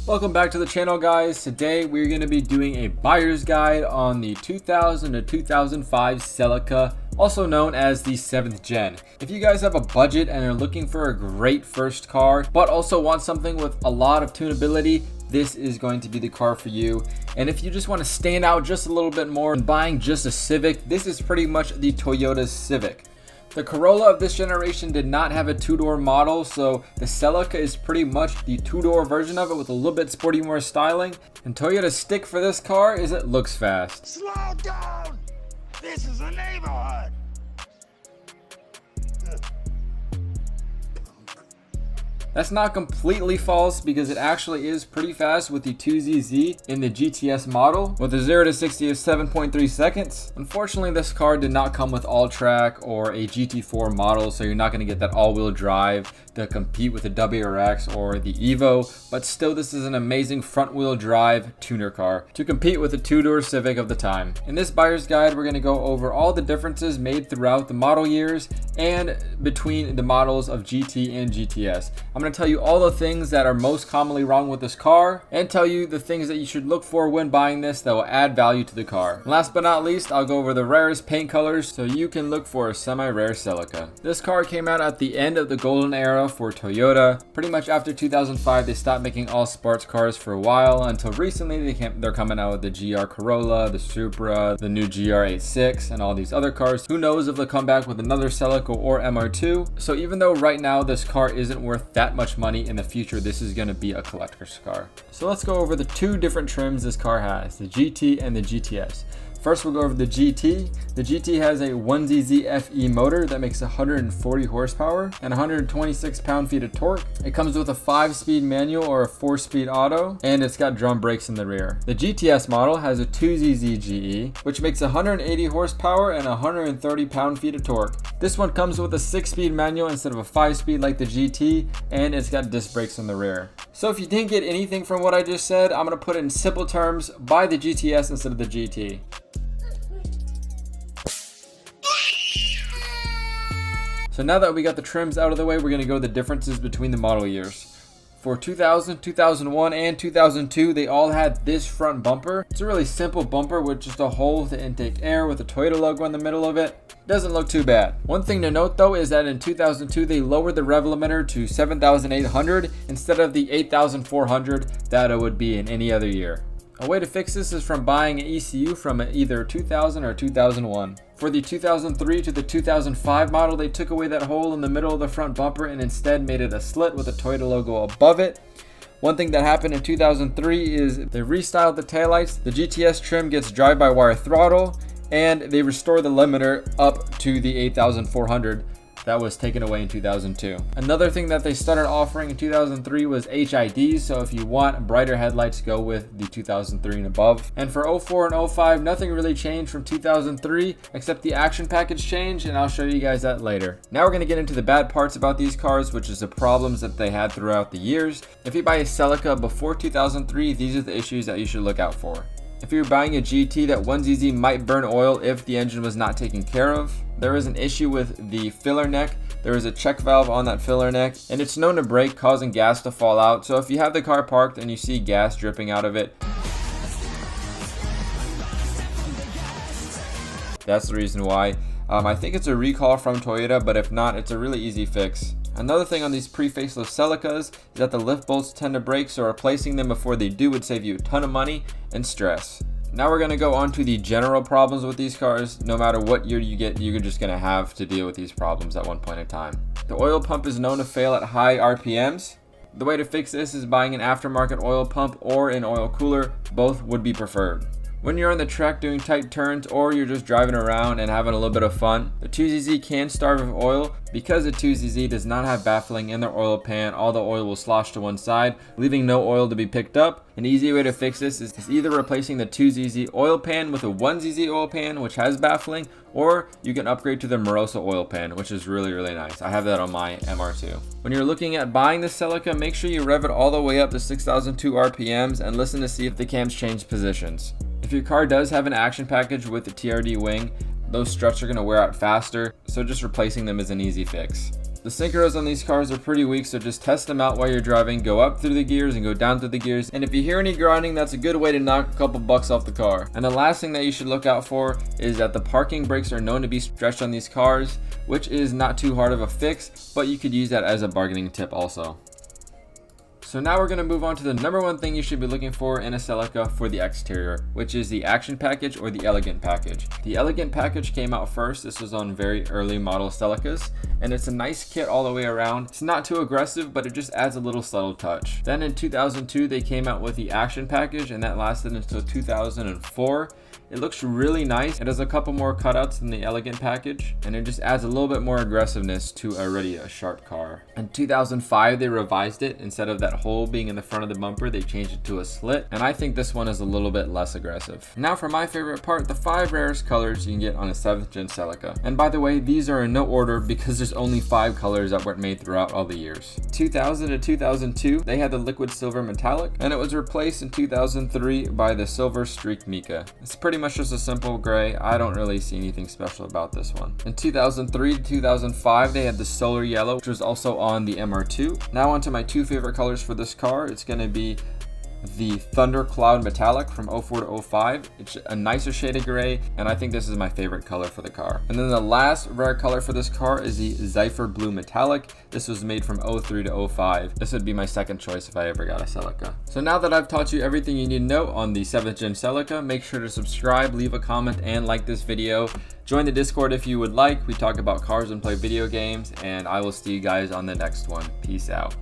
Welcome back to the channel, guys. Today we're going to be doing a buyer's guide on the 2000 to 2005 Celica, also known as the 7th gen. If you guys have a budget and are looking for a great first car but also want something with a lot of tunability, this is going to be the car for you. And if you just want to stand out just a little bit more and buying just a Civic, this is pretty much the Toyota Civic. The Corolla of this generation did not have a two-door model, so the Celica is pretty much the two-door version of it with a little bit sporty more styling. And Toyota's stick for this car is it looks fast. Slow down! This is a neighborhood! That's not completely false because it actually is pretty fast with the 2ZZ in the GTS model with a 0 to 60 of 7.3 seconds. Unfortunately, this car did not come with all-track or a GT4 model, so you're not going to get that all-wheel drive to compete with the WRX or the Evo, but still this is an amazing front-wheel drive tuner car to compete with the two-door Civic of the time. In this buyer's guide, we're going to go over all the differences made throughout the model years and between the models of GT and GTS. I'm going to tell you all the things that are most commonly wrong with this car and tell you the things that you should look for when buying this that will add value to the car. And last but not least, I'll go over the rarest paint colors so you can look for a semi-rare Celica. This car came out at the end of the golden era for Toyota. Pretty much after 2005, they stopped making all sports cars for a while until recently they're coming out with the GR Corolla, the Supra, the new GR86, and all these other cars. Who knows if they'll come back with another Celica or MR2. So even though right now this car isn't worth that much money, in the future this is going to be a collector's car. So let's go over the two different trims this car has, the GT and the GTS. First, we'll go over the GT. The GT has a 1ZZ FE motor that makes 140 horsepower and 126 pound-feet of torque. It comes with a 5-speed manual or a 4-speed auto, and it's got drum brakes in the rear. The GTS model has a 2ZZ GE, which makes 180 horsepower and 130 pound-feet of torque. This one comes with a 6-speed manual instead of a 5-speed like the GT, and it's got disc brakes in the rear. So if you didn't get anything from what I just said, I'm going to put it in simple terms: buy the GTS instead of the GT. So now that we got the trims out of the way, we're going to go the differences between the model years. For 2000, 2001, and 2002, they all had this front bumper. It's a really simple bumper with just a hole to intake air with a Toyota logo in the middle of it. Doesn't look too bad. One thing to note though is that in 2002, they lowered the rev limiter to 7,800 instead of the 8,400 that it would be in any other year. A way to fix this is from buying an ECU from either 2000 or 2001. For the 2003 to the 2005 model, they took away that hole in the middle of the front bumper and instead made it a slit with a Toyota logo above it. One thing that happened in 2003 is they restyled the taillights. The GTS trim gets drive-by-wire throttle, and they restore the limiter up to the 8,400. That was taken away in 2002. Another thing that they started offering in 2003 was HIDs, so if you want brighter headlights, go with the 2003 and above. And for 04 and 05, nothing really changed from 2003 except the action package changed, and I'll show you guys that later. Now we're going to get into the bad parts about these cars, which is the problems that they had throughout the years. If you buy a Celica before 2003, these are the issues that you should look out for. If you're buying a GT, that 1ZZ might burn oil if the engine was not taken care of. There is an issue with the filler neck. There is a check valve on that filler neck, and it's known to break, causing gas to fall out. So if you have the car parked and you see gas dripping out of it, that's the reason why. I think it's a recall from Toyota, but if not, it's a really easy fix. Another thing on these pre-facelift Celicas is that the lift bolts tend to break, so replacing them before they do would save you a ton of money and stress. Now we're going to go on to the general problems with these cars. No matter what year you get, you're just going to have to deal with these problems at one point in time. The oil pump is known to fail at high RPMs. The way to fix this is buying an aftermarket oil pump or an oil cooler. Both would be preferred. When you're on the track doing tight turns or you're just driving around and having a little bit of fun, the 2ZZ can starve of oil. Because the 2ZZ does not have baffling in their oil pan, all the oil will slosh to one side, leaving no oil to be picked up. An easy way to fix this is either replacing the 2ZZ oil pan with a 1ZZ oil pan, which has baffling, or you can upgrade to the Morosa oil pan, which is really, really nice. I have that on my MR2. When you're looking at buying the Celica, make sure you rev it all the way up to 6,002 RPMs and listen to see if the cams change positions. If your car does have an action package with the TRD wing, those struts are going to wear out faster, so just replacing them is an easy fix. The synchros on these cars are pretty weak, so just test them out while you're driving. Go up through the gears and go down through the gears. And if you hear any grinding, that's a good way to knock a couple bucks off the car. And the last thing that you should look out for is that the parking brakes are known to be stretched on these cars, which is not too hard of a fix, but you could use that as a bargaining tip also. So now we're going to move on to the number one thing you should be looking for in a Celica for the exterior, which is the action package or the elegant package. The elegant package came out first. This was on very early model Celicas, and it's a nice kit all the way around. It's not too aggressive, but it just adds a little subtle touch. Then in 2002 they came out with the action package, and that lasted until 2004. It looks really nice. It has a couple more cutouts than the elegant package, and it just adds a little bit more aggressiveness to already a sharp car. In 2005 they revised it. Instead of that hole being in the front of the bumper, they changed it to a slit, and I think this one is a little bit less aggressive. Now for my favorite part, the 5 rarest colors you can get on a 7th gen Celica. And by the way, these are in no order because there's only 5 colors that were made throughout all the years. 2000 to 2002 they had the liquid silver metallic, and it was replaced in 2003 by the silver streak mica. It's pretty much just a simple gray. I don't really see anything special about this one. In 2003 to 2005 they had the solar yellow, which was also on the MR2. Now onto my 2 favorite colors for this car. It's going to be the Thunder Cloud Metallic from 04 to 05. It's a nicer shade of gray, and I think this is my favorite color for the car. And then the last rare color for this car is the Zephyr Blue Metallic. This was made from 03 to 05. This would be my second choice if I ever got a Celica. So now that I've taught you everything you need to know on the 7th gen Celica, make sure to subscribe, leave a comment, and like this video. Join the Discord if you would like. We talk about cars and play video games, and I will see you guys on the next one. Peace out.